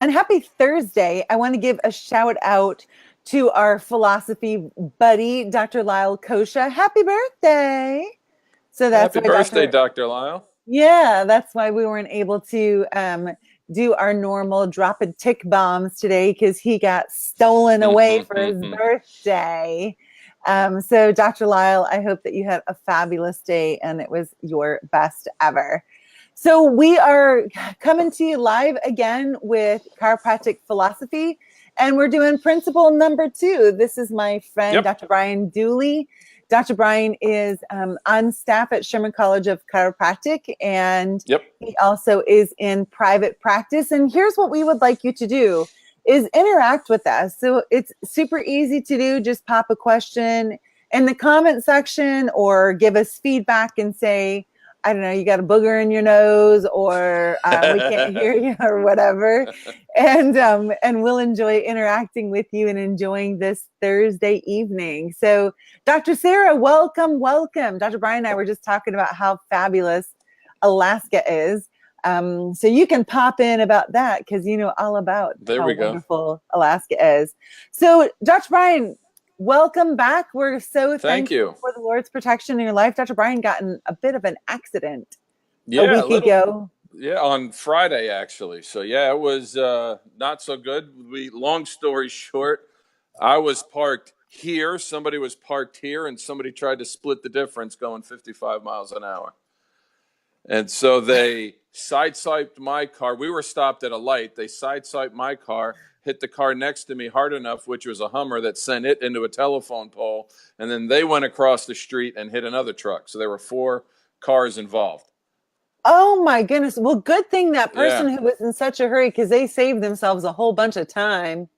And happy Thursday. I want to give a shout out to our philosophy buddy, Dr. Lyle Kosha. Happy birthday. So that's Happy why birthday, Dr. Dr. Lyle. Yeah, that's why we weren't able to do our normal drop and tick bombs today because he got stolen away for his birthday. So, Dr. Lyle, I hope that you had a fabulous day and it was your best ever. So, we are coming to you live again with chiropractic philosophy, and we're doing principle number 2. This is my friend, Yep. Dr. Brian Dooley. Dr. Brian is on staff at Sherman College of Chiropractic, and Yep. he also is in private practice. And here's what we would like you to do is interact with us. So it's super easy to do. Just pop a question in the comment section or give us feedback and say, I don't know, you got a booger in your nose or we can't hear you or whatever. And we'll enjoy interacting with you and enjoying this Thursday evening. So Dr. Sarah, welcome, welcome. Dr. Brian and I were just talking about how fabulous Alaska is. So you can pop in about that because you know all about There how we go. wonderful Alaska is. So, Dr. Brian, welcome back. We're so Thank thankful you. for the Lord's protection in your life. Dr. Brian got in a bit of an accident a Yeah, a week little. ago. Yeah, on Friday actually. So yeah, it was not so good. Long story short, I was parked here, somebody was parked here, and somebody tried to split the difference going 55 miles an hour. And so they sideswiped my car. We were stopped at a light. They sideswiped my car, hit the car next to me hard enough, which was a Hummer, that sent it into a telephone pole. And then they went across the street and hit another truck. So there were 4 cars involved. Oh my goodness. Well, good thing that person Yeah. who was in such a hurry because they saved themselves a whole bunch of time.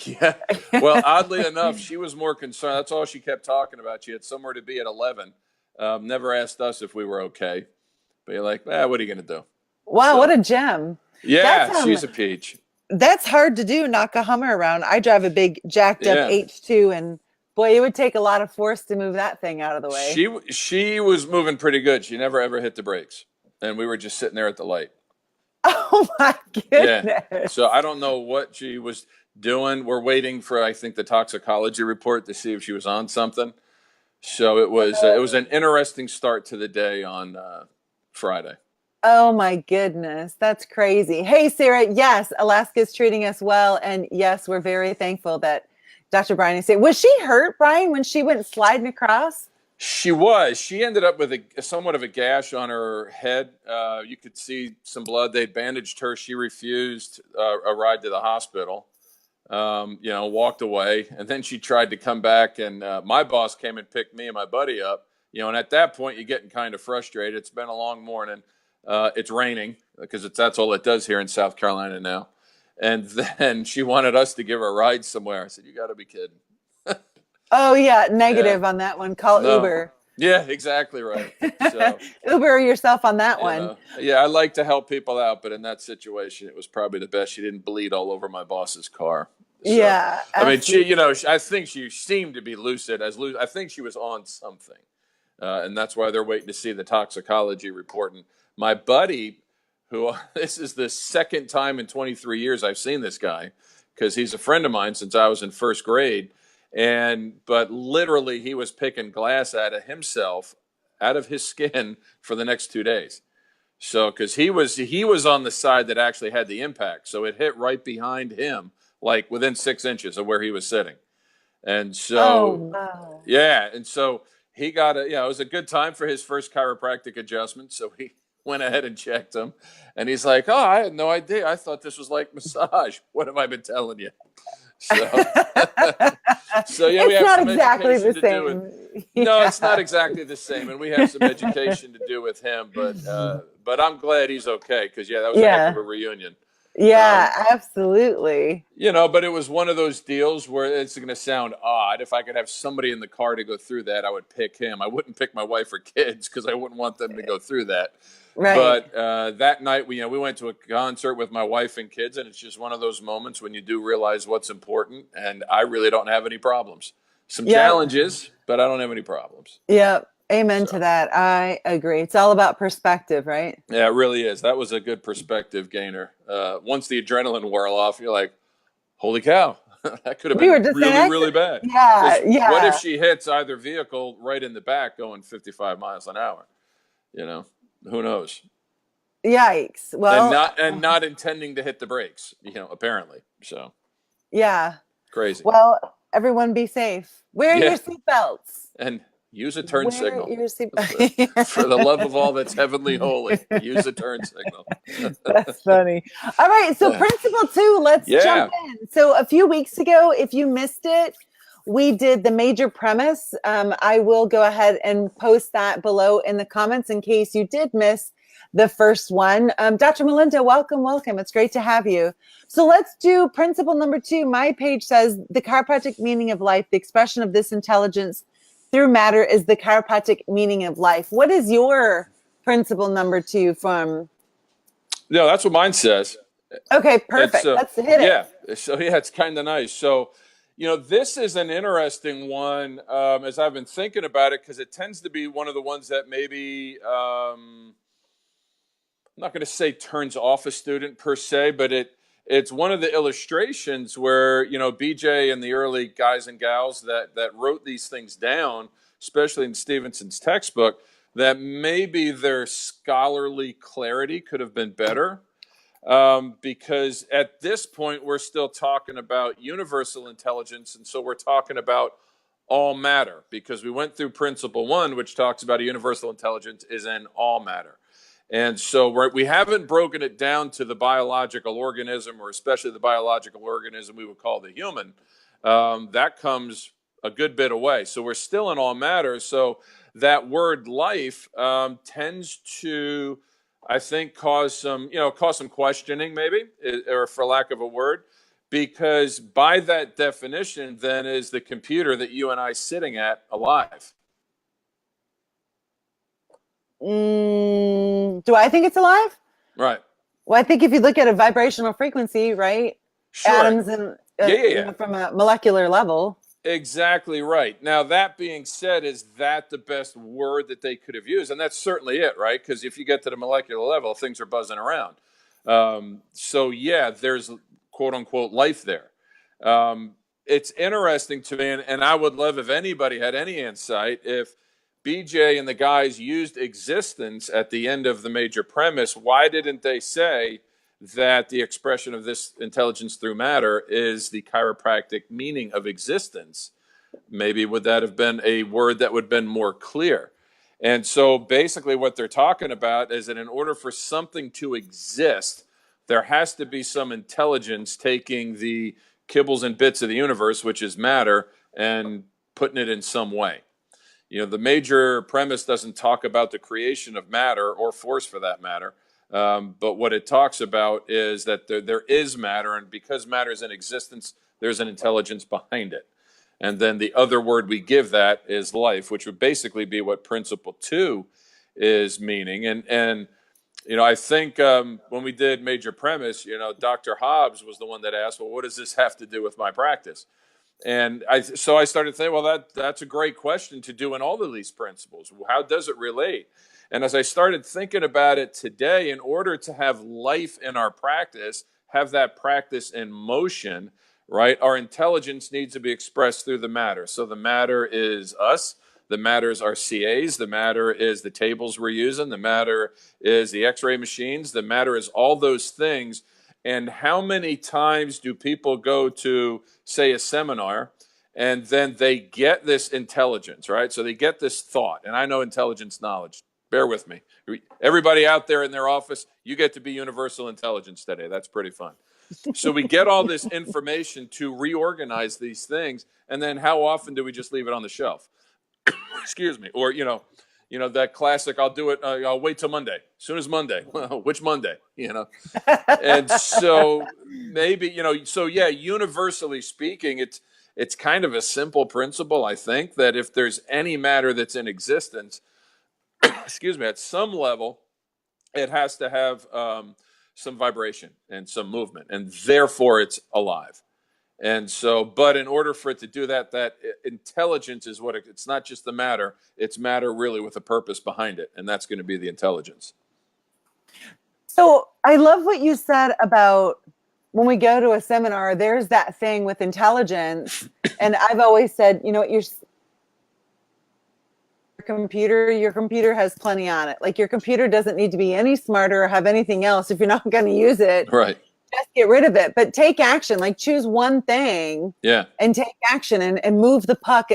Yeah. Well, oddly enough, she was more concerned. That's all she kept talking about. She had somewhere to be at 11. Never asked us if we were okay. But you're like, what are you going to do? Wow, what So, a gem. That's yeah, she's a peach. that's hard to do, knock a Hummer around. I drive a big jacked up Yeah. H2 and boy, it would take a lot of force to move that thing out of the way. She was moving pretty good. She never ever hit the brakes, and we were just sitting there at the light. Oh my Yeah. goodness. So I don't know what she was doing. We're waiting for, I think, the toxicology report to see if she was on something. So it was an interesting start to the day on Friday. Oh my goodness. That's crazy. Hey, Sarah. Yes, Alaska's treating us well. And yes, we're very thankful that Dr. Brian is safe. Was she hurt, Brian, when she went sliding across? She was. She ended up with somewhat of a gash on her head. You could see some blood. They'd bandaged her. She refused a ride to the hospital. Walked away, and then she tried to come back. And my boss came and picked me and my buddy up. And at that point, you're getting kind of frustrated. It's been a long morning. It's raining because that's all it does here in South Carolina now. And then she wanted us to give her a ride somewhere. I said, "You got to be kidding." Oh, yeah. Yeah. Negative on that one. Call No. Uber. Yeah, exactly right. So, Uber yourself on that one. yeah, I like to help people out, but in that situation, it was probably the best. She didn't bleed all over my boss's car. So, Yeah, I mean, absolutely. I think she seemed to be lucid. I think she was on something, and that's why they're waiting to see the toxicology report. And my buddy, who this is the second time in 23 years I've seen this guy, because he's a friend of mine since I was in first grade. But literally he was picking glass out of himself, out of his skin for the next 2 days. So, because he was on the side that actually had the impact, so it hit right behind him, like within 6 inches of where he was sitting. And Oh, so, wow. yeah, and so he got it was a good time for his first chiropractic adjustment. So he went ahead and checked him, and he's like, "Oh, I had no idea. I thought this was like massage. What have I been telling you?" So, so yeah, we It's have not some exactly education the to do with. same. No, Yeah. it's not exactly the same, and we have some education to do with him. But I'm glad he's okay because yeah, that was a heck of Yeah. a reunion. Yeah, Um, absolutely. but it was one of those deals where it's going to sound odd. If I could have somebody in the car to go through that, I would pick him. I wouldn't pick my wife or kids because I wouldn't want them to go through that. Right. But that night, we went to a concert with my wife and kids, and it's just one of those moments when you do realize what's important. And I really don't have any problems. Some Yep. challenges, but I don't have any problems. Yep. Amen So to that. I agree. It's all about perspective, right? yeah, it really is. That was a good perspective gainer. Once the adrenaline wore off, you're like, holy cow, that could have We were been just in really, really bad. Yeah, Because what if yeah. she hits either vehicle right in the back going 55 miles an hour? You know, who knows? Yikes. And Well, not intending to hit the brakes, apparently. So yeah. crazy. Well, everyone be safe. Wear your Yeah. seatbelts. And use a turn Wear signal. your For the love of seatbelts. all that's heavenly holy, use a turn signal. That's funny. All right. So, principle two, let's jump Yeah. in. So, a few weeks ago, if you missed it, we did the major premise. I will go ahead and post that below in the comments in case you did miss the first one. Dr. Melinda, welcome, welcome. It's great to have you. So, let's do principle number two. My page says the chiropractic meaning of life, the expression of this intelligence through matter is the chiropractic meaning of life. What is your principle number two from? No, that's what mine says. Okay, It's perfect. Let's hit it. yeah. So yeah, it's kind of nice. So, this is an interesting one as I've been thinking about it because it tends to be one of the ones that maybe I'm not going to say turns off a student per se, but it's one of the illustrations where BJ and the early guys and gals that wrote these things down, especially in Stevenson's textbook, that maybe their scholarly clarity could have been better. Because at this point, we're still talking about universal intelligence. And so we're talking about all matter because we went through principle one, which talks about a universal intelligence is in all matter. And so we haven't broken it down to the biological organism, or especially the biological organism we would call the human. That comes a good bit away. So we're still in all matter. So that word life tends to, I think, cause some questioning, maybe, or for lack of a word, because by that definition, then is the computer that you and I sitting at alive? Do I think it's alive? Right. Well, I think if you look at a vibrational frequency, right? Sure. Atoms and Yeah. from a molecular level. Exactly right. Now, that being said, is that the best word that they could have used? And that's certainly it, right? Because if you get to the molecular level, things are buzzing around. So, yeah, there's quote unquote life there. It's interesting to me, and I would love if anybody had any insight if BJ and the guys used existence at the end of the major premise. Why didn't they say that the expression of this intelligence through matter is the chiropractic meaning of existence? Maybe would that have been a word that would have been more clear? And so basically what they're talking about is that in order for something to exist, there has to be some intelligence taking the kibbles and bits of the universe, which is matter, and putting it in some way. The major premise doesn't talk about the creation of matter or force for that matter. But what it talks about is that there is matter, and because matter is in existence, there's an intelligence behind it. And then the other word we give that is life, which would basically be what principle two is meaning. And I think when we did major premise, Dr. Hobbs was the one that asked, well, what does this have to do with my practice? And so I started thinking, well, that's a great question to do in all of these principles. How does it relate? And as I started thinking about it today, in order to have life in our practice, have that practice in motion, right? Our intelligence needs to be expressed through the matter. So the matter is us. The matter is our CAs. The matter is the tables we're using. The matter is the x-ray machines. The matter is all those things. And how many times do people go to, say, a seminar, and then they get this intelligence, right? So they get this thought, and I know intelligence knowledge. Bear with me. Everybody out there in their office, you get to be universal intelligence today. That's pretty fun. So we get all this information to reorganize these things, and then how often do we just leave it on the shelf? Excuse me. Or, that classic, I'll do it, I'll wait till Monday. As soon as Monday. Well, which Monday? And so maybe, so yeah, universally speaking, it's kind of a simple principle, I think, that if there's any matter that's in existence, excuse me, at some level, it has to have some vibration and some movement, and therefore it's alive. And so, but in order for it to do that, that intelligence is what it's not just the matter, it's matter really with a purpose behind it. And that's going to be the intelligence. So I love what you said about when we go to a seminar, there's that thing with intelligence. And I've always said, you know, your computer has plenty on it. Like your computer doesn't need to be any smarter or have anything else. If you're not going to use it, Right. just get rid of it. But take action, like choose one thing and take action and move the puck,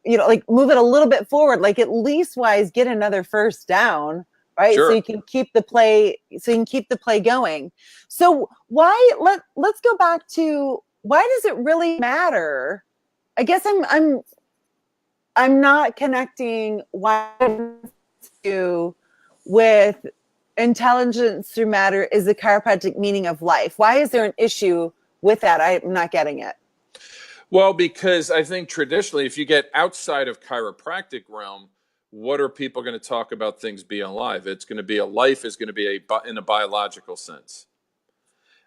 you know, like move it a little bit forward, like at least wise, get another first down. Right. Sure. So you can keep the play going. So let's go back to why does it really matter? I guess I'm not connecting why to with intelligence through matter is the chiropractic meaning of life. Why is there an issue with that? I'm not getting it. Well, because I think traditionally, if you get outside of chiropractic realm, what are people going to talk about things being alive? It's going to be life is going to be in a biological sense.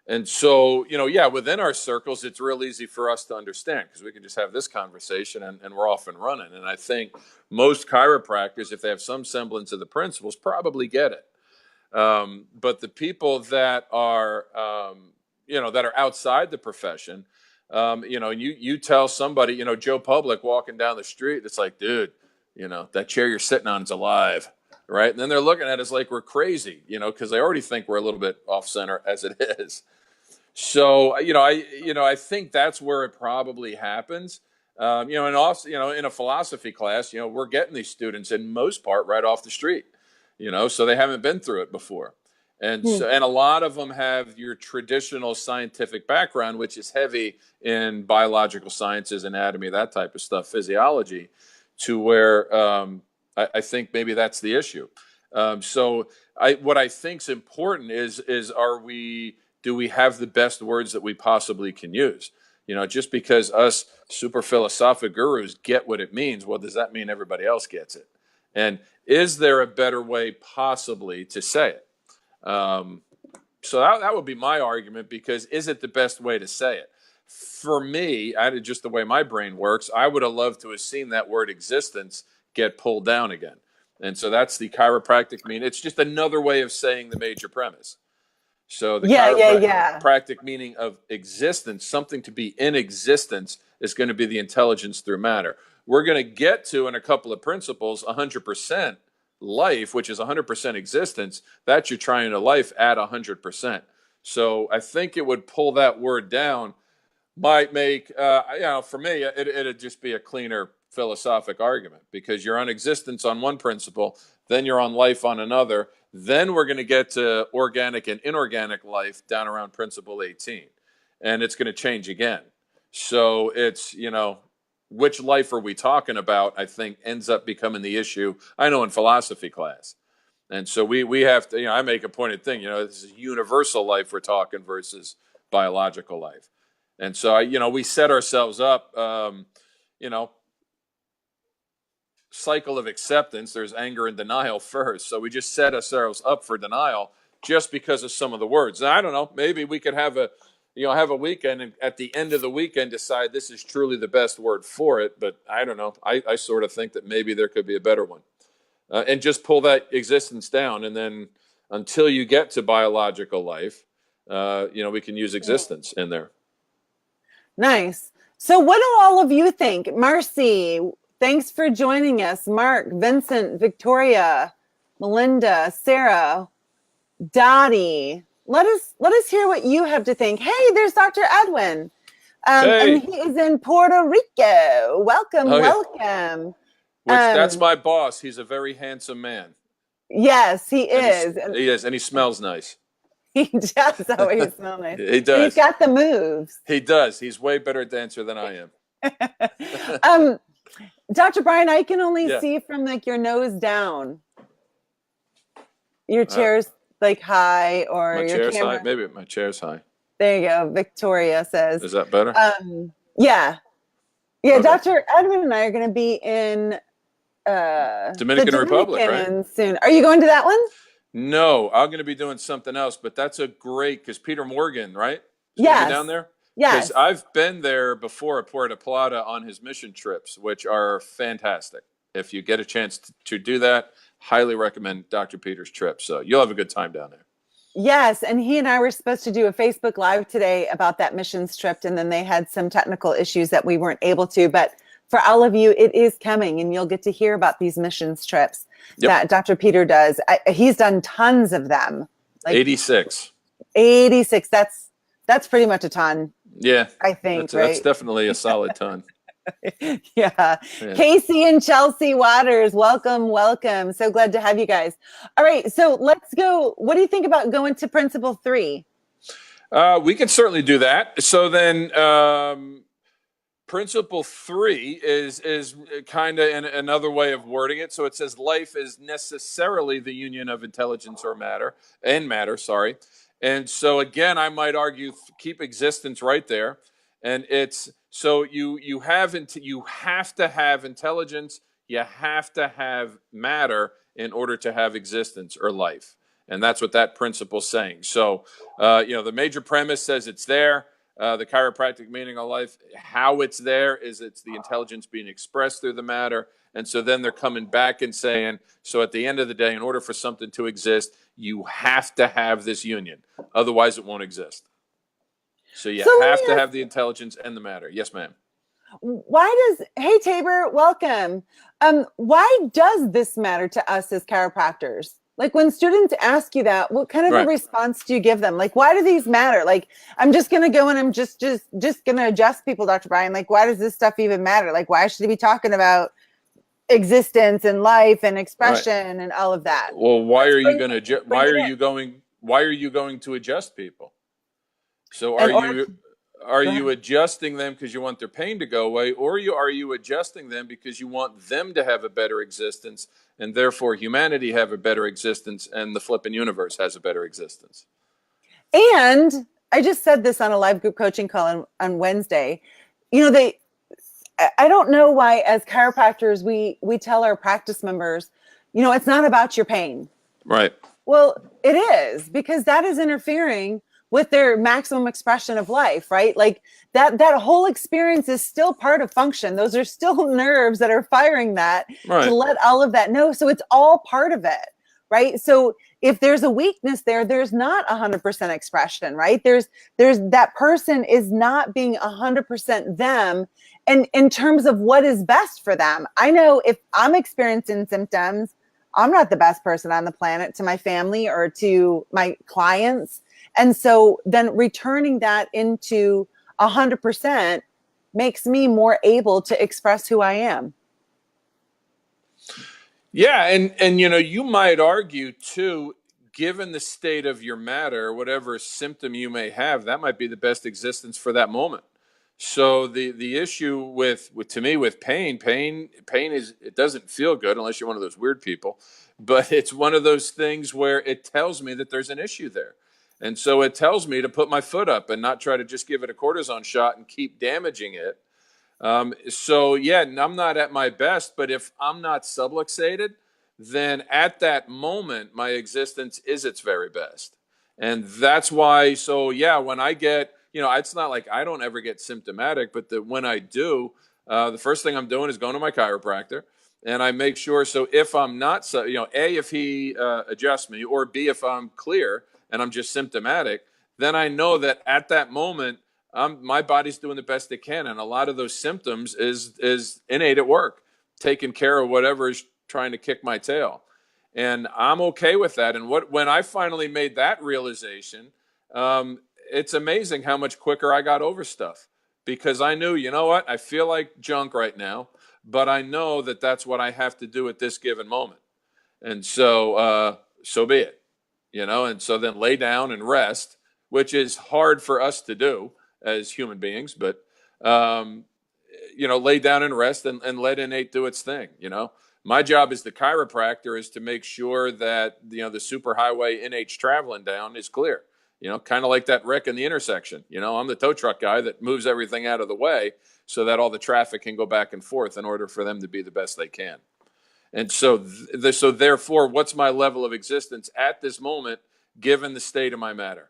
And so, you know, yeah, within our circles, it's real easy for us to understand because we can just have this conversation and we're off and running. And I think most chiropractors, if they have some semblance of the principles, probably get it. But the people that are, that are outside the profession, you tell somebody, you know, Joe Public walking down the street, it's like, dude, you know, that chair you're sitting on is alive, right? And then they're looking at us like we're crazy, you know, because they already think we're a little bit off center as it is. So, I think that's where it probably happens. And also, in a philosophy class, we're getting these students in most part right off the street, so they haven't been through it before. And so, and a lot of them have your traditional scientific background, which is heavy in biological sciences, anatomy, that type of stuff, physiology, to where I think maybe that's the issue. What I think is important is do we have the best words that we possibly can use? Just because us super philosophic gurus get what it means, well, does that mean everybody else gets it? And is there a better way possibly to say it? So that would be my argument, because is it the best way to say it? For me, just the way my brain works, I would have loved to have seen that word existence get pulled down again. And so that's the chiropractic meaning. It's just another way of saying the major premise. So the chiropractic meaning of existence, something to be in existence, is going to be the intelligence through matter. We're going to get to, in a couple of principles, 100% life, which is 100% existence. That you're trying to life at 100%. So I think it would pull that word down, might make, for me, it'd just be a cleaner philosophic argument, because you're on existence on one principle, then you're on life on another. Then we're going to get to organic and inorganic life down around principle 18. And it's going to change again. So it's, which life are we talking about, I think ends up becoming the issue, I know, in philosophy class. And so we have to, I make a pointed thing, this is universal life we're talking versus biological life. And so, we set ourselves up, cycle of acceptance. There's anger and denial first. So we just set ourselves up for denial just because of some of the words. Now, I don't know, maybe we could have a weekend, and at the end of the weekend decide this is truly the best word for it. But I don't know. I sort of think that maybe there could be a better one, and just pull that existence down. And then until you get to biological life, we can use existence in there. Nice. So what do all of you think? Marcy, thanks for joining us. Mark, Vincent, Victoria, Melinda, Sarah, Dottie. Let us hear what you have to think. Hey, there's Dr. Edwin. Hey. And he is in Puerto Rico. Welcome, welcome. Which, that's my boss. He's a very handsome man. Yes, he is. He is, and he smells nice. He does always smell nice. He does. He's got the moves. He does. He's way better dancer than I am. Dr. Brian, I can only see from your nose down. Your chair's high, or my your chair's camera. high. Maybe my chair's high. There you go. Victoria says. Is that better? Yeah. Okay. Dr. Edwin and I are going to be in Dominican Republic, right? Soon. Are you going to that one? No, I'm going to be doing something else. But that's a great, because Peter Morgan, right? Yes. Down there. Because Yes. I've been there before at Puerto Plata on his mission trips, which are fantastic. If you get a chance to do that, highly recommend Dr. Peter's trip. So you'll have a good time down there. Yes, and he and I were supposed to do a Facebook Live today about that missions trip, and then they had some technical issues that we weren't able to. But for all of you, it is coming, and you'll get to hear about these missions trips Yep. that Dr. Peter does. He's done tons of them, like 86. 86. That's pretty much a ton, Yeah, I think, that's right? definitely a solid ton. Yeah. Yeah. Casey and Chelsea Waters, welcome, welcome. So glad to have you guys. All right, so let's go. What do you think about going to principle 3? We can certainly do that. So then, principle 3 is kind of another way of wording it. So it says life is necessarily the union of intelligence or matter. Sorry. And so again, I might argue keep existence right there. And it's so you have to have intelligence. You have to have matter in order to have existence or life. And that's what that principle's saying. So, the major premise says it's there. The chiropractic meaning of life, how it's there is it's the intelligence being expressed through the matter. And so then they're coming back and saying, so at the end of the day, in order for something to exist, you have to have this union. Otherwise, it won't exist. So you have to have the intelligence and the matter. Yes, ma'am. Hey Tabor, welcome. Why does this matter to us as chiropractors? Like when students ask you that, what kind of a response do you give them? Like, why do these matter? Like, I'm just going to go and I'm just going to adjust people, Dr. Brian. Like, why does this stuff even matter? Like, why should he be talking about existence and life and expression and all of that? Well, why are you going to adjust people? So are you adjusting them because you want their pain to go away, or are you adjusting them because you want them to have a better existence, and therefore humanity have a better existence, and the flipping universe has a better existence? And I just said this on a live group coaching call on Wednesday. I don't know why as chiropractors we tell our practice members, it's not about your pain. Right. Well, it is, because that is interfering with their maximum expression of life, right? Like that whole experience is still part of function. Those are still nerves that are firing that to let all of that know. So it's all part of it, right? So if there's a weakness there, there's not 100% expression, right? There's that person is not being 100% them. And in terms of what is best for them, I know if I'm experiencing symptoms, I'm not the best person on the planet to my family or to my clients. And so then returning that into 100% makes me more able to express who I am. Yeah. And you might argue too, given the state of your matter, whatever symptom you may have, that might be the best existence for that moment. So the issue with pain is, it doesn't feel good unless you're one of those weird people, but it's one of those things where it tells me that there's an issue there. And so it tells me to put my foot up and not try to just give it a cortisone shot and keep damaging it. So yeah, I'm not at my best, but if I'm not subluxated, then at that moment, my existence is its very best. And that's why, so yeah, when I get, it's not like I don't ever get symptomatic, but when I do, the first thing I'm doing is going to my chiropractor, and I make sure, so if I'm not, A, if he adjusts me, or B, if I'm clear and I'm just symptomatic, then I know that at that moment, my body's doing the best it can. And a lot of those symptoms is innate at work, taking care of whatever is trying to kick my tail. And I'm okay with that. And when I finally made that realization, it's amazing how much quicker I got over stuff, because I knew, you know what, I feel like junk right now, but I know that that's what I have to do at this given moment. And so, so be it, and so then lay down and rest, which is hard for us to do as human beings, but, lay down and rest and let innate do its thing. My job as the chiropractor is to make sure that, the superhighway NH traveling down is clear, kind of like that wreck in the intersection. I'm the tow truck guy that moves everything out of the way so that all the traffic can go back and forth in order for them to be the best they can. And so, so therefore, what's my level of existence at this moment, given the state of my matter?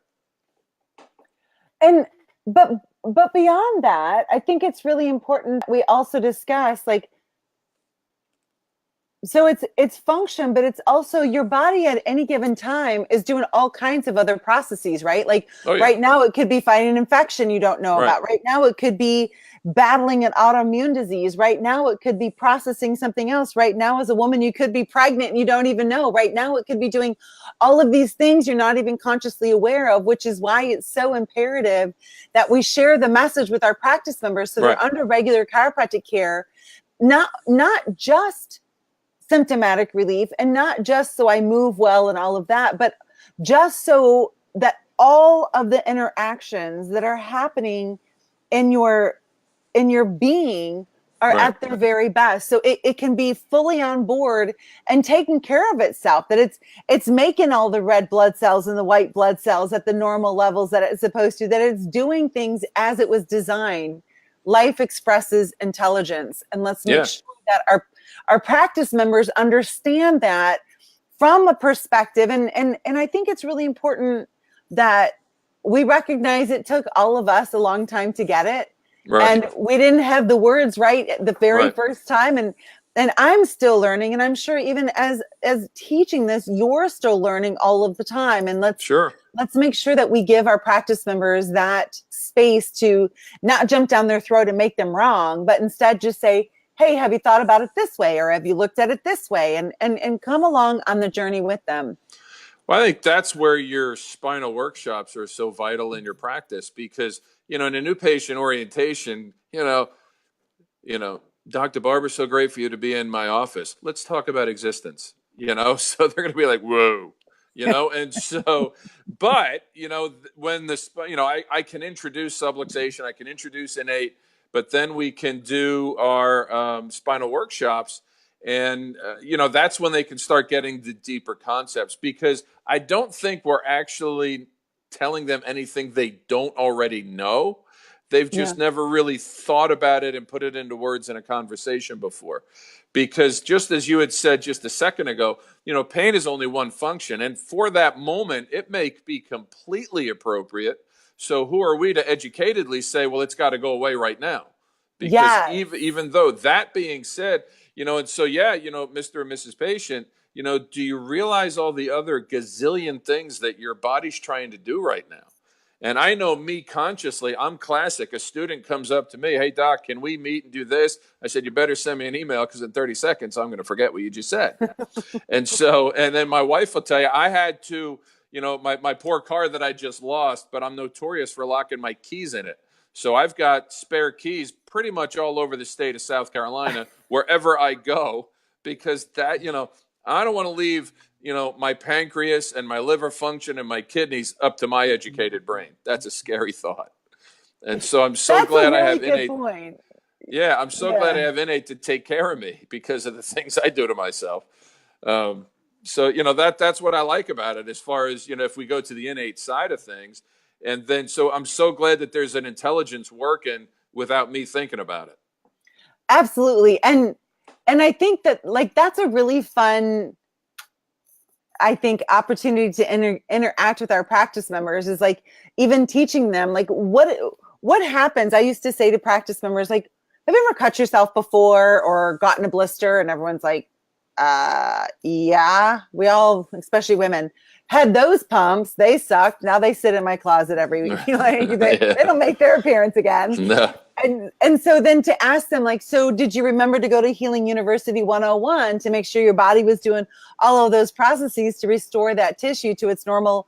But but beyond that, I think it's really important that we also discuss, like, so it's function, but it's also your body at any given time is doing all kinds of other processes, right? Like Oh yeah. right now it could be fighting an infection you don't know Right. about. Right now it could be battling an autoimmune disease. Right now it could be processing something else. Right now as a woman you could be pregnant and you don't even know. Right now it could be doing all of these things you're not even consciously aware of, which is why it's so imperative that we share the message with our practice members so Right. they're under regular chiropractic care, not just symptomatic relief and not just so I move well and all of that, but just so that all of the interactions that are happening in your being are Right. at their very best. So it can be fully on board and taking care of itself, that it's making all the red blood cells and the white blood cells at the normal levels that it's supposed to, that it's doing things as it was designed. Life expresses intelligence. And let's make sure that our practice members understand that from a perspective. And I think it's really important that we recognize it took all of us a long time to get it. Right. And we didn't have the words right the very Right. first time. And I'm still learning. And I'm sure even as teaching this, you're still learning all of the time. And let's make sure that we give our practice members that space to not jump down their throat and make them wrong, but instead just say, hey, have you thought about it this way? Or have you looked at it this way? And come along on the journey with them. Well, I think that's where your spinal workshops are so vital in your practice, because, in a new patient orientation, Dr. Barber, so great for you to be in my office. Let's talk about existence, so they're going to be like, whoa, and so, but, when I can introduce subluxation, I can introduce innate, but then we can do our spinal workshops. And, that's when they can start getting the deeper concepts, because I don't think we're actually telling them anything they don't already know. They've just never really thought about it and put it into words in a conversation before. Because just as you had said just a second ago, pain is only one function. And for that moment, it may be completely appropriate. So who are we to educatedly say, well, it's got to go away right now? Because even though, that being said, and so, Mr. and Mrs. Patient, do you realize all the other gazillion things that your body's trying to do right now? And I know me consciously, I'm classic. A student comes up to me, hey, doc, can we meet and do this? I said, you better send me an email, because in 30 seconds, I'm going to forget what you just said. And then my wife will tell you, I had to, my poor car that I just lost, but I'm notorious for locking my keys in it. So I've got spare keys pretty much all over the state of South Carolina, wherever I go, because that, I don't want to leave, my pancreas and my liver function and my kidneys up to my educated brain. That's a scary thought. And so I'm so glad I have innate. Point. Yeah, I'm so glad I have innate to take care of me because of the things I do to myself. So, that's what I like about it, as far as, if we go to the innate side of things. And then, so I'm so glad that there's an intelligence working without me thinking about it. Absolutely. And I think that, like, that's a really fun, opportunity to interact with our practice members, is like even teaching them, like, what happens. I used to say to practice members, like, have you ever cut yourself before or gotten a blister? And everyone's like, yeah, we all, especially women, had those pumps. They sucked. Now they sit in my closet every week. They don't make their appearance again. No. And so then to ask them, like, so did you remember to go to Healing University 101 to make sure your body was doing all of those processes to restore that tissue to its normal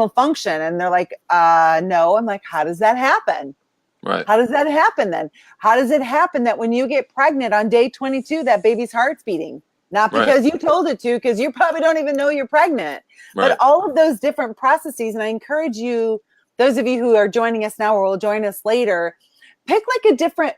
function? And they're like, no. I'm like, how does that happen? Right. How does that happen then? How does it happen that when you get pregnant on day 22, that baby's heart's beating? Not because you told it to, because you probably don't even know you're pregnant. But all of those different processes, and I encourage you, those of you who are joining us now or will join us later, pick like a different,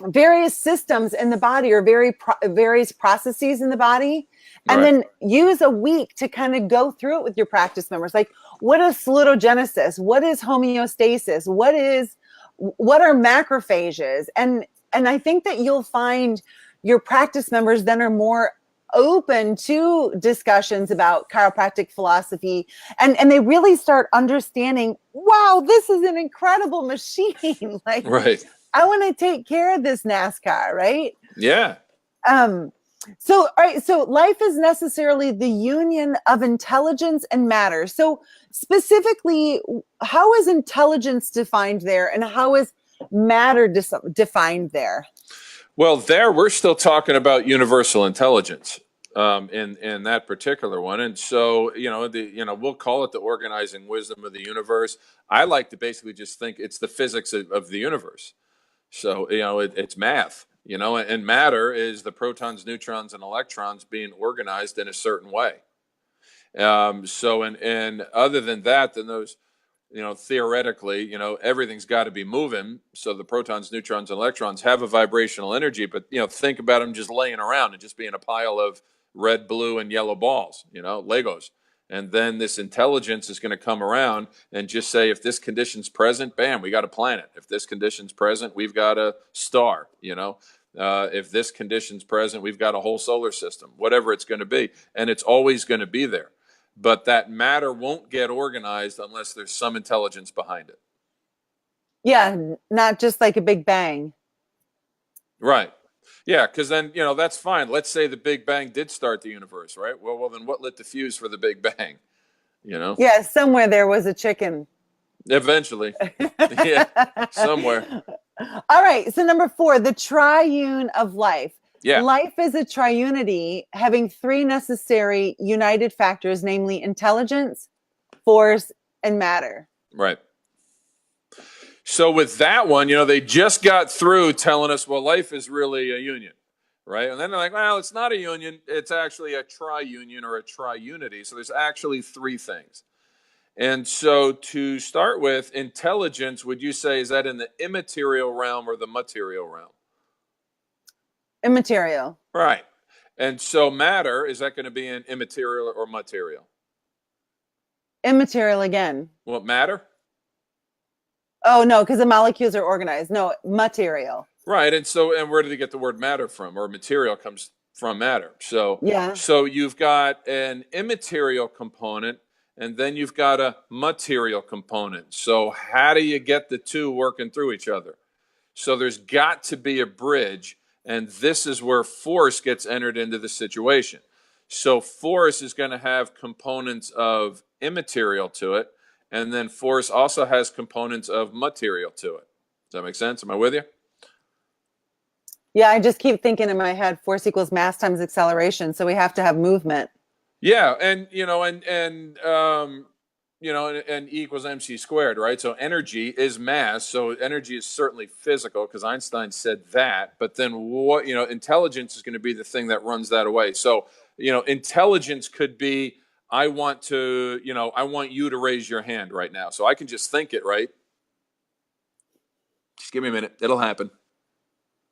various systems in the body or various processes in the body, and then use a week to kind of go through it with your practice members. Like, what is salutogenesis? What is homeostasis? What are macrophages? And I think that you'll find your practice members then are more open to discussions about chiropractic philosophy, and they really start understanding, wow, this is an incredible machine. Like, Right. I want to take care of this NASCAR, right? Yeah. So, all right, so life is necessarily the union of intelligence and matter. So specifically, how is intelligence defined there, and how is matter defined there? Well, there we're still talking about universal intelligence in that particular one, and so we'll call it the organizing wisdom of the universe. I like to basically just think it's the physics of the universe. So it's math, and matter is the protons, neutrons, and electrons being organized in a certain way. And other than that, then those, theoretically, everything's got to be moving. So the protons, neutrons, and electrons have a vibrational energy, but, think about them just laying around and just being a pile of red, blue, and yellow balls, Legos. And then this intelligence is going to come around and just say, if this condition's present, bam, we got a planet. If this condition's present, we've got a star, if this condition's present, we've got a whole solar system, whatever it's going to be. And it's always going to be there. But that matter won't get organized unless there's some intelligence behind it. Yeah, not just like a big bang. Right. Yeah, because then, that's fine. Let's say the Big Bang did start the universe, right? Well, then what lit the fuse for the Big Bang? Yeah, somewhere there was a chicken. Eventually. Yeah, somewhere. All right, so number 4, the triune of life. Yeah. Life is a triunity having 3 necessary united factors, namely intelligence, force, and matter. Right. So with that one, they just got through telling us, well, life is really a union, right? And then they're like, well, it's not a union. It's actually a tri-union or a triunity. So there's actually 3 things. And so to start with, intelligence, would you say, is that in the immaterial realm or the material realm? Immaterial. Right. And so matter, is that going to be in immaterial or material? Immaterial again. Well, matter? Oh, no, because the molecules are organized. No, material. Right. And where did they get the word matter from? Or material comes from matter. So, yeah. So you've got an immaterial component, and then you've got a material component. So how do you get the two working through each other? So there's got to be a bridge, and this is where force gets entered into the situation. So force is going to have components of immaterial to it, and then force also has components of material to it. Does that make sense? Am I with you? Yeah, I just keep thinking in my head, force equals mass times acceleration. So we have to have movement. Yeah, and and E equals mc squared, right? So energy is mass. So energy is certainly physical because Einstein said that. But then what? Intelligence is going to be the thing that runs that away. So intelligence could be, I want you to raise your hand right now. So I can just think it, right? Just give me a minute. It'll happen.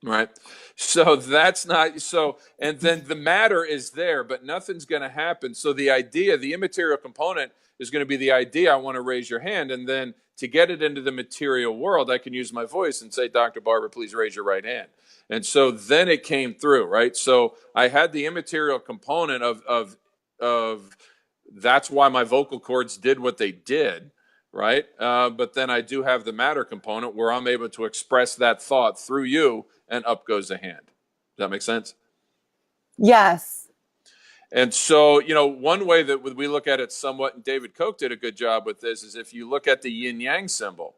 Right. So that's not so. And then the matter is there, but nothing's going to happen. So the idea, the immaterial component is going to be the idea. I want to raise your hand. And then to get it into the material world, I can use my voice and say, Dr. Barber, please raise your right hand. And so then it came through. Right. So I had the immaterial component of that's why my vocal cords did what they did. Right. But then I do have the matter component where I'm able to express that thought through you, and up goes the hand. Does that make sense? Yes. And so, one way that we look at it somewhat, and David Koch did a good job with this, is if you look at the yin-yang symbol,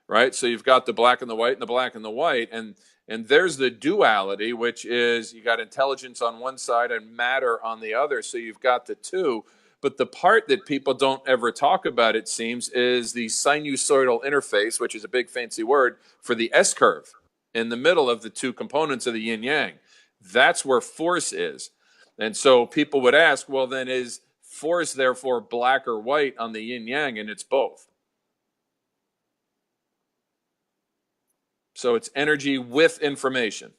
right? So you've got the black and the white and the black and the white, and there's the duality, which is you got intelligence on one side and matter on the other. So you've got the two. But the part that people don't ever talk about, it seems, is the sinusoidal interface, which is a big fancy word for the S-curve in the middle of the two components of the yin-yang. That's where force is. And so people would ask, well, then is force therefore black or white on the yin-yang? And it's both. So it's energy with information.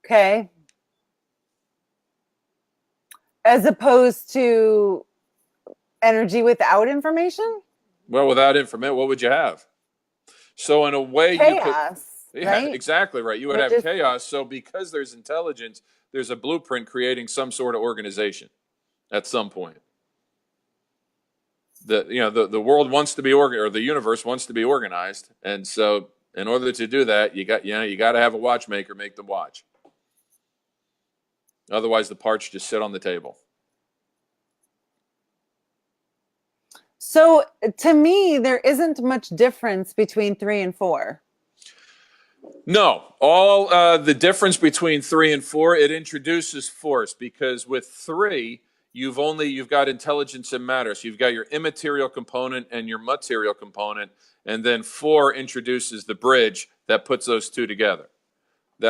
Okay. As opposed to energy without information? Well, without information, what would you have? So in a way, chaos. Yeah, right? exactly right. You would It have just chaos. So because there's intelligence, there's a blueprint creating some sort of organization at some point. The world wants to be or the universe wants to be organized, and so in order to do that, you got to have a watchmaker make the watch. Otherwise, the parts just sit on the table. so to me, there isn't much difference between 3 and 4. No, all the difference between 3 and 4, it introduces force, because with 3, you've got intelligence and matter. So you've got your immaterial component and your material component, and then 4 introduces the bridge that puts those two together.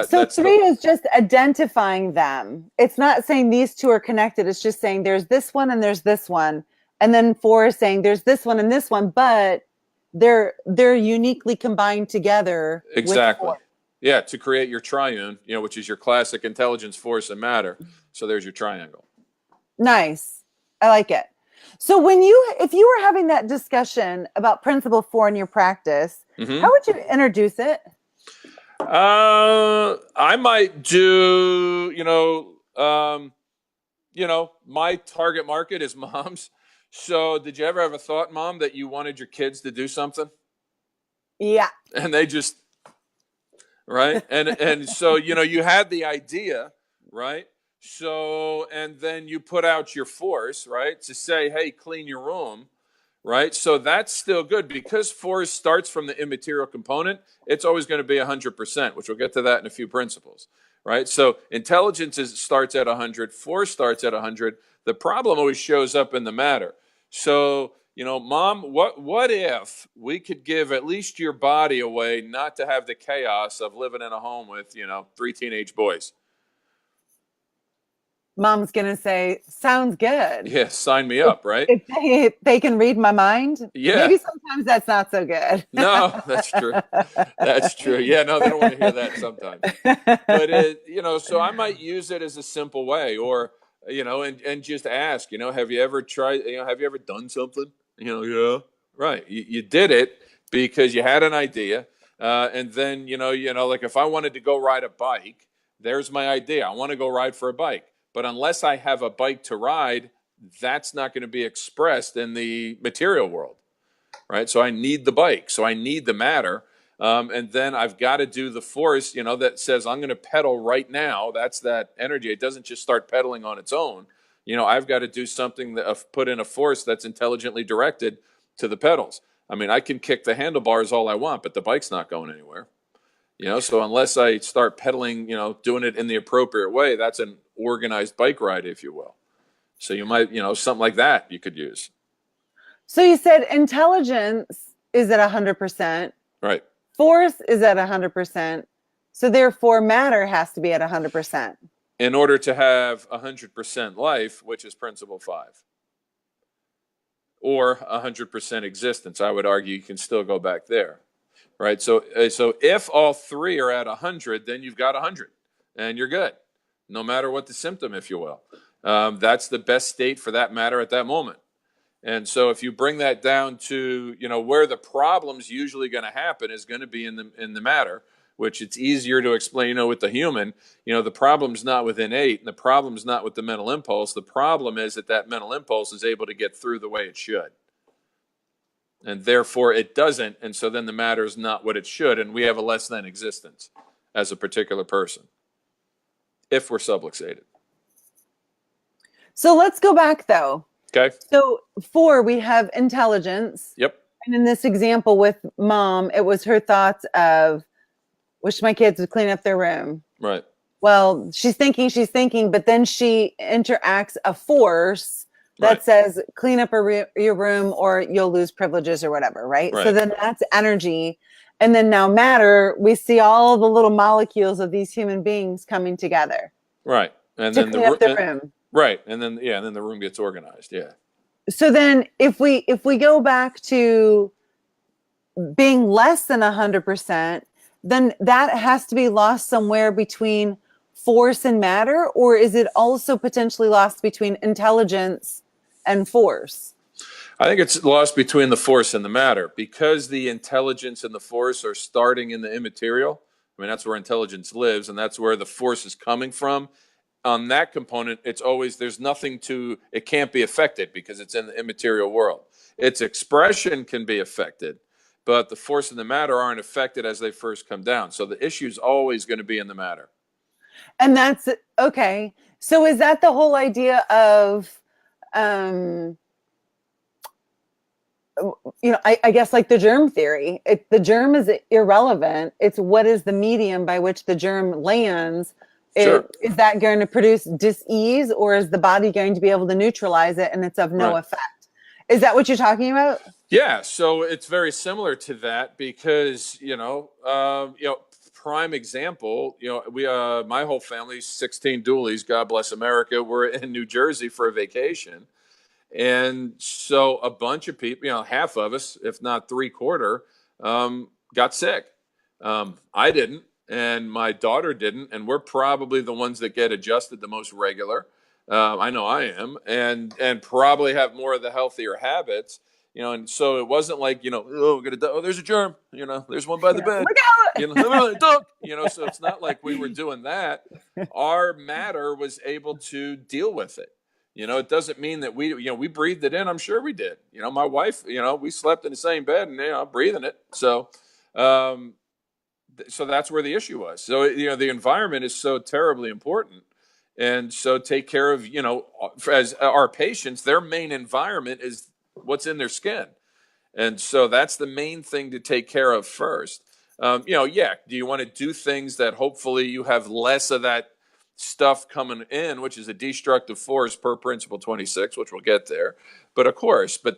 So 3 is just identifying them. It's not saying these two are connected. It's just saying there's this one and there's this one. And then 4 is saying there's this one and this one, but they're uniquely combined together. Exactly. Yeah, to create your triune, which is your classic intelligence, force, and matter. So there's your triangle. Nice. I like it. So if you were having that discussion about principle 4 in your practice, how would you introduce it? I might do, my target market is moms. So did you ever have a thought, Mom, that you wanted your kids to do something? Yeah. And they just, right? And so, you had the idea, right? So, and then you put out your force, right? To say, hey, clean your room, right? So that's still good, because force starts from the immaterial component. It's always going to be 100%, which we'll get to that in a few principles, right? So intelligence starts at 100, force starts at 100. The problem always shows up in the matter. So, Mom, what if we could give at least your body away not to have the chaos of living in a home with, 3 teenage boys? Mom's going to say, sounds good. Yeah, sign me up, right? If they can read my mind. Yeah. Maybe sometimes that's not so good. No, that's true. That's true. Yeah, no, they don't want to hear that sometimes. But, so I might use it as a simple way, or, and just ask, have you ever tried, have you ever done something? Yeah. Right. You did it because you had an idea. And then, like if I wanted to go ride a bike, there's my idea. I want to go ride for a bike. But unless I have a bike to ride, that's not going to be expressed in the material world, right? So I need the bike. So I need the matter. And then I've got to do the force, that says I'm going to pedal right now. That's that energy. It doesn't just start pedaling on its own. I've got to do something that put in a force that's intelligently directed to the pedals. I mean, I can kick the handlebars all I want, but the bike's not going anywhere. So unless I start pedaling, doing it in the appropriate way, that's an organized bike ride, if you will. So you might, something like that you could use. So you said intelligence is at 100%. Right. Force is at 100%. So therefore matter has to be at 100%. In order to have 100% life, which is principle 5. Or 100% existence. I would argue you can still go back there. Right. So if all 3 are at 100, then you've got 100 and you're good, no matter what the symptom, if you will. That's the best state for that matter at that moment. And so if you bring that down to, where the problem's usually going to happen is going to be in the matter, which it's easier to explain, with the human, the problem's not with innate and the problem's not with the mental impulse. The problem is that mental impulse is able to get through the way it should. And therefore it doesn't. And so then the matter is not what it should. And we have a less than existence as a particular person, if we're subluxated. So let's go back though. Okay. So 4, we have intelligence. Yep. And in this example with Mom, it was her thoughts of, wish my kids would clean up their room. Right. Well, she's thinking, but then she interacts a force that says, clean up your room or you'll lose privileges or whatever, right? So then that's energy. And then now matter, we see all the little molecules of these human beings coming together. Right. And to then clean up the room. Right. And then, and then the room gets organized. Yeah. So then if we go back to being less than 100%, then that has to be lost somewhere between force and matter, or is it also potentially lost between intelligence and force? I think it's lost between the force and the matter, because the intelligence and the force are starting in the immaterial. I mean, that's where intelligence lives, and that's where the force is coming from. On that component, it's always, there's nothing to, it can't be affected because it's in the immaterial world. Its expression can be affected, but the force and the matter aren't affected as they first come down. So the issue is always going to be in the matter. And that's okay. So is that the whole idea of, um, I guess like the germ theory, the germ is irrelevant. It's what is the medium by which the germ lands. Sure. Is that going to produce dis-ease, or is the body going to be able to neutralize it and it's of no effect? Is that what you're talking about? Yeah. So it's very similar to that because, prime example, my whole family, 16 Dooleys, God bless America, we're in New Jersey for a vacation. And so a bunch of people, half of us, if not three-quarter, got sick. I didn't, and my daughter didn't, and we're probably the ones that get adjusted the most regular. I know I am, and probably have more of the healthier habits. And so it wasn't like, there's a germ, there's one by the bed, duck, so it's not like we were doing that. Our matter was able to deal with it. It doesn't mean that we breathed it in. I'm sure we did. My wife, we slept in the same bed and, I'm breathing it. So, so that's where the issue was. So, the environment is so terribly important. And so take care of, as our patients, their main environment is what's in their skin. And so that's the main thing to take care of first. Do you want to do things that hopefully you have less of that stuff coming in, which is a destructive force per principle 26, which we'll get there. But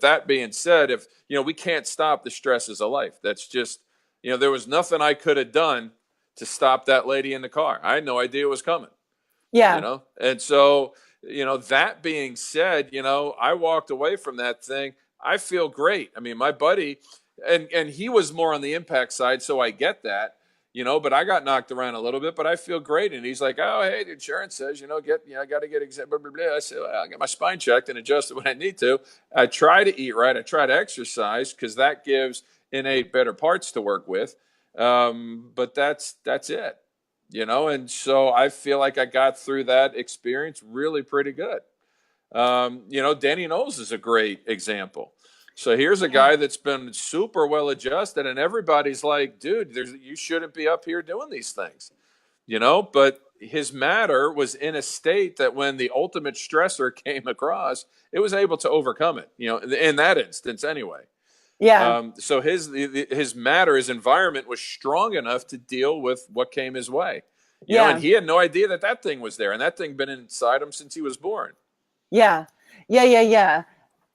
that being said, if, we can't stop the stresses of life. That's just, there was nothing I could have done to stop that lady in the car. I had no idea it was coming. Yeah. And so, that being said, I walked away from that thing. I feel great. I mean, my buddy, and he was more on the impact side, so I get that. But I got knocked around a little bit, but I feel great. And he's like, oh, hey, the insurance says, I got to get exempt, blah, blah, blah. I said, well, I'll get my spine checked and adjusted when I need to. I try to eat right. I try to exercise because that gives innate better parts to work with. But that's it, and so I feel like I got through that experience really pretty good. Danny Knowles is a great example. So here's a guy that's been super well adjusted, and everybody's like, dude, you shouldn't be up here doing these things, but his matter was in a state that when the ultimate stressor came across, it was able to overcome it, in that instance anyway. Yeah. So his matter, his environment was strong enough to deal with what came his way, and he had no idea that thing was there, and that thing been inside him since he was born. Yeah.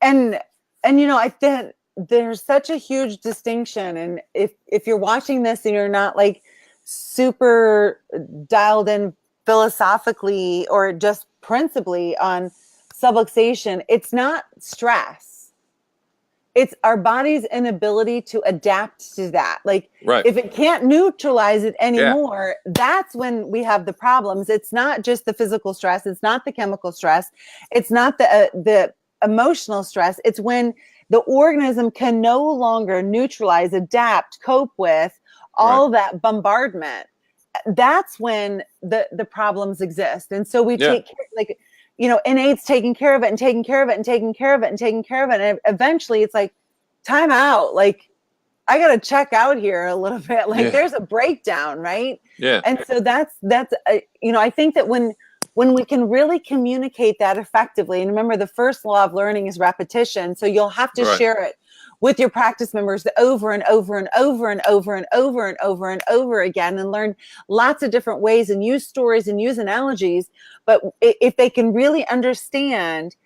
And I think there's such a huge distinction. And if you're watching this and you're not like super dialed in philosophically or just principally on subluxation, it's not stress. It's our body's inability to adapt to that. Like, if it can't neutralize it anymore, that's when we have the problems. It's not just the physical stress. It's not the chemical stress. It's not the emotional stress. It's when the organism can no longer neutralize, adapt, cope with all that bombardment. That's when the problems exist. And so we take care, innate's taking care of it and taking care of it and taking care of it and taking care of it. And eventually it's like, time out. Like, I got to check out here a little bit. Like there's a breakdown, right? Yeah. And so that's I think that when we can really communicate that effectively, and remember the first law of learning is repetition. So you'll have to share it with your practice members over and over and over and over and over and over and over again, and learn lots of different ways and use stories and use analogies. But if they can really understand,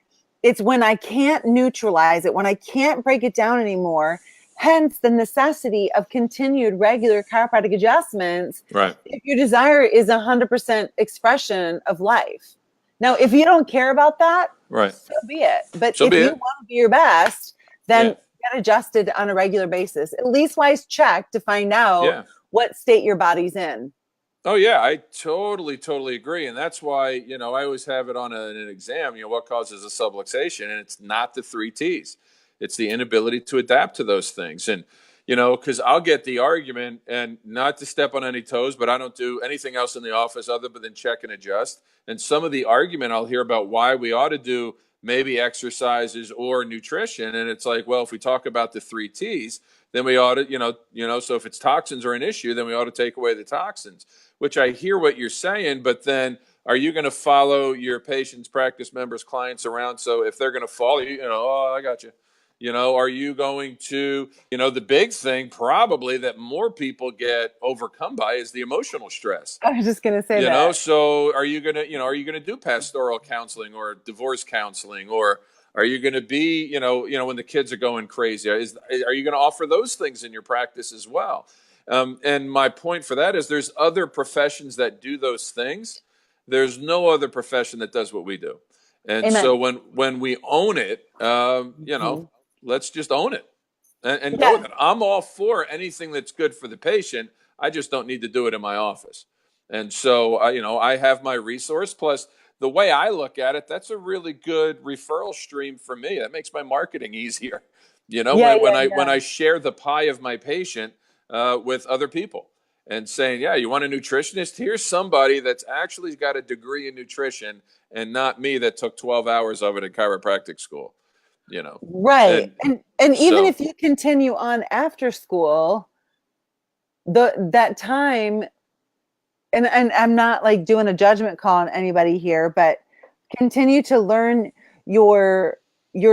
it's when I can't neutralize it, when I can't break it down anymore, hence the necessity of continued regular chiropractic adjustments. Right. If your desire is 100% expression of life. Now, if you don't care about that, so be it. But if you want to be your best, then get adjusted on a regular basis. At least check to find out what state your body's in. Oh, yeah, I totally agree. And that's why, I always have it on an exam, what causes a subluxation? And it's not the 3 T's. It's the inability to adapt to those things. And, because I'll get the argument, and not to step on any toes, but I don't do anything else in the office other than check and adjust. And some of the argument I'll hear about why we ought to do maybe exercises or nutrition. And it's like, well, if we talk about the 3 T's, then we ought to, so if it's toxins are an issue, then we ought to take away the toxins, which I hear what you're saying, but then are you going to follow your patients, practice members, clients around? So if they're going to follow you, oh, I got you. Are you going to, the big thing probably that more people get overcome by is the emotional stress. I was just going to say that. So are you going to do pastoral counseling or divorce counseling, or are you going to be, when the kids are going crazy, are you going to offer those things in your practice as well? And my point for that is there's other professions that do those things. There's no other profession that does what we do. And Amen. So when we own it, let's just own it and go with it. I'm all for anything that's good for the patient. I just don't need to do it in my office. And so, I have my resource. Plus, the way I look at it, that's a really good referral stream for me. That makes my marketing easier. When I share the pie of my patient with other people and saying, yeah, you want a nutritionist? Here's somebody that's actually got a degree in nutrition and not me that took 12 hours of it at chiropractic school. Right. And even if you continue on after school, that time, and I'm not like doing a judgment call on anybody here, but continue to learn your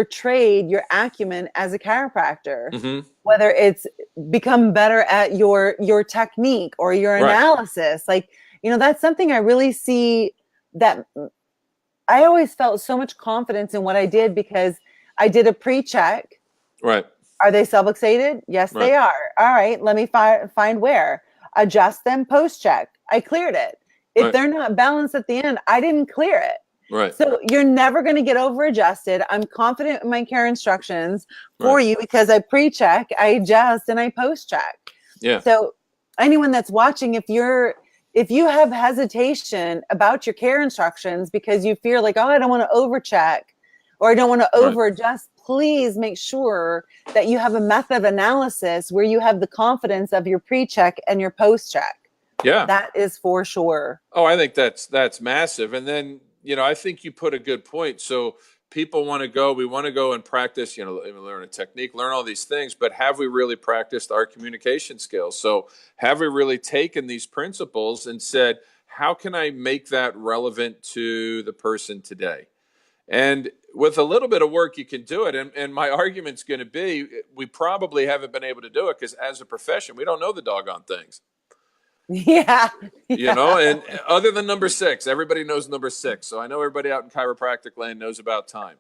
trade, your acumen as a chiropractor, whether it's become better at your technique or your analysis. Like, that's something I really see, that I always felt so much confidence in what I did because I did a pre-check. Right. Are they subluxated? Yes, they are. All right. Let me find where. Adjust them post-check. I cleared it. If they're not balanced at the end, I didn't clear it. Right. So you're never going to get over-adjusted. I'm confident in my care instructions for you because I pre-check, I adjust, and I post-check. Yeah. So anyone that's watching, if you have hesitation about your care instructions because you fear like, oh, I don't want to over-check, or I don't want to over-adjust, please make sure that you have a method of analysis where you have the confidence of your pre-check and your post-check. Yeah. That is for sure. Oh, I think that's massive. And then, I think you put a good point. So people we want to go and practice, learn a technique, learn all these things, but have we really practiced our communication skills? So have we really taken these principles and said, how can I make that relevant to the person today? And with a little bit of work, you can do it. And my argument's going to be, we probably haven't been able to do it because as a profession, we don't know the doggone things. Yeah. And other than number 6, everybody knows number 6. So I know everybody out in chiropractic land knows about time,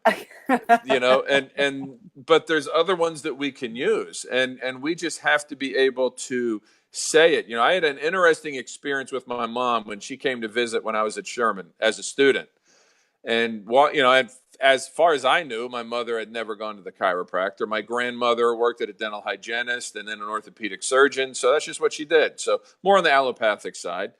but there's other ones that we can use. And we just have to be able to say it. I had an interesting experience with my mom when she came to visit when I was at Sherman as a student. And as far as I knew, my mother had never gone to the chiropractor. My grandmother worked at a dental hygienist and then an orthopedic surgeon. So that's just what she did. So more on the allopathic side.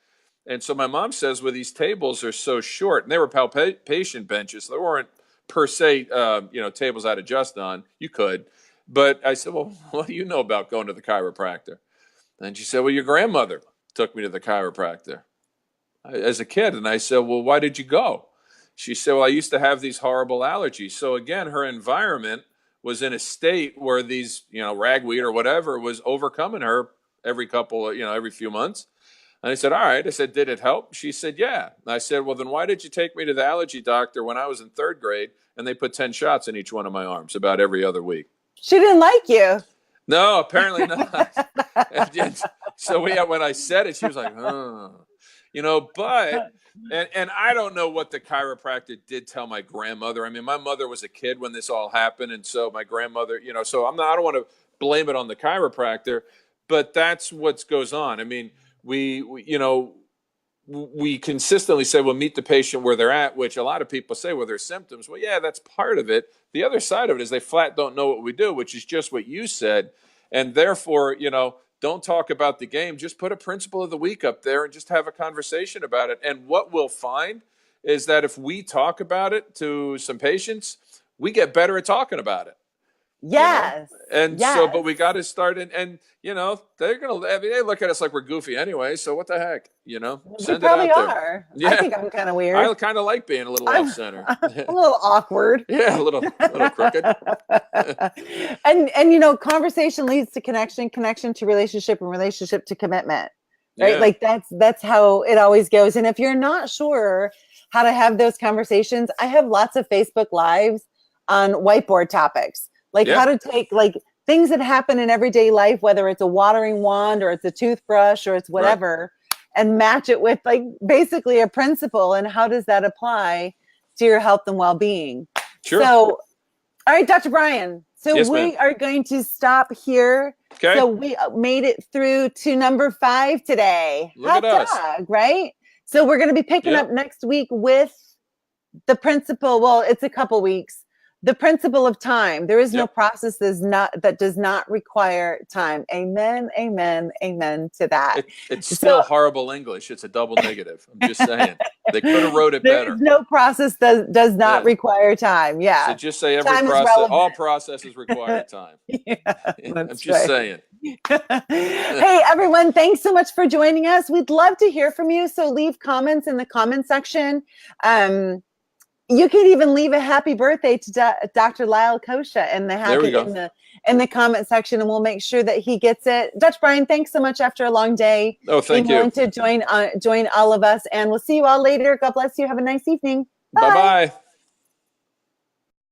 And so my mom says, well, these tables are so short, and they were palpation benches. So they weren't per se, tables I'd adjust on. You could. But I said, well, what do you know about going to the chiropractor? And she said, well, your grandmother took me to the chiropractor as a kid. And I said, well, why did you go? She said, well, I used to have these horrible allergies. So again, her environment was in a state where these, ragweed or whatever was overcoming her every few months. And I said, all right. I said, did it help? She said, yeah. And I said, well, then why did you take me to the allergy doctor when I was in 3rd grade and they put 10 shots in each one of my arms about every other week? She didn't like you. No, apparently not. So when I said it, she was like, oh. But, and I don't know what the chiropractor did tell my grandmother. I mean, my mother was a kid when this all happened. And so my grandmother, so I don't want to blame it on the chiropractor, but that's what goes on. I mean, we consistently say, well, meet the patient where they're at, which a lot of people say, well, their symptoms. Well, yeah, that's part of it. The other side of it is they flat don't know what we do, which is just what you said. And therefore, don't talk about the game. Just put a principle of the week up there and just have a conversation about it. And what we'll find is that if we talk about it to some patients, we get better at talking about it. Yes. And Yes. so, but we got to start, and they're gonna. I mean, they look at us like we're goofy anyway. So what the heck, We send it probably out there. are. I Yeah, think I'm kind of weird. I kind of like being a little off I'm center. a little awkward. Yeah, a little crooked. and conversation leads to connection, connection to relationship, and relationship to commitment. Right? Yeah. Like that's how it always goes. And if you're not sure how to have those conversations, I have lots of Facebook lives on whiteboard topics, like Yeah. how to take like things that happen in everyday life, whether it's a watering wand or it's a toothbrush or it's whatever, and match it with like basically a principle, and how does that apply to your health and well-being. Sure. So, all right, Dr. Brian. So Yes, we ma'am. are going to stop here. Okay. So we made it through to number 5 today. Look Hot at us. dog, right? So we're going to be picking up next week with the principle. Well, it's a couple weeks. The principle of time. There is no process that does not require time. Amen, amen, amen to that. It's still horrible English. It's a double negative. I'm just saying. They could have wrote it better. There is no process that does not require time. Yeah. So just say every process, all processes require time. I'm just saying. Hey, everyone, thanks so much for joining us. We'd love to hear from you. So leave comments in the comment section. You can even leave a happy birthday to Dr. Lyle Kosha in the comment section, and we'll make sure that he gets it. Dr. Brian, thanks so much after a long day. Oh, thank you. Being willing to join all of us, and we'll see you all later. God bless you. Have a nice evening. Bye-bye.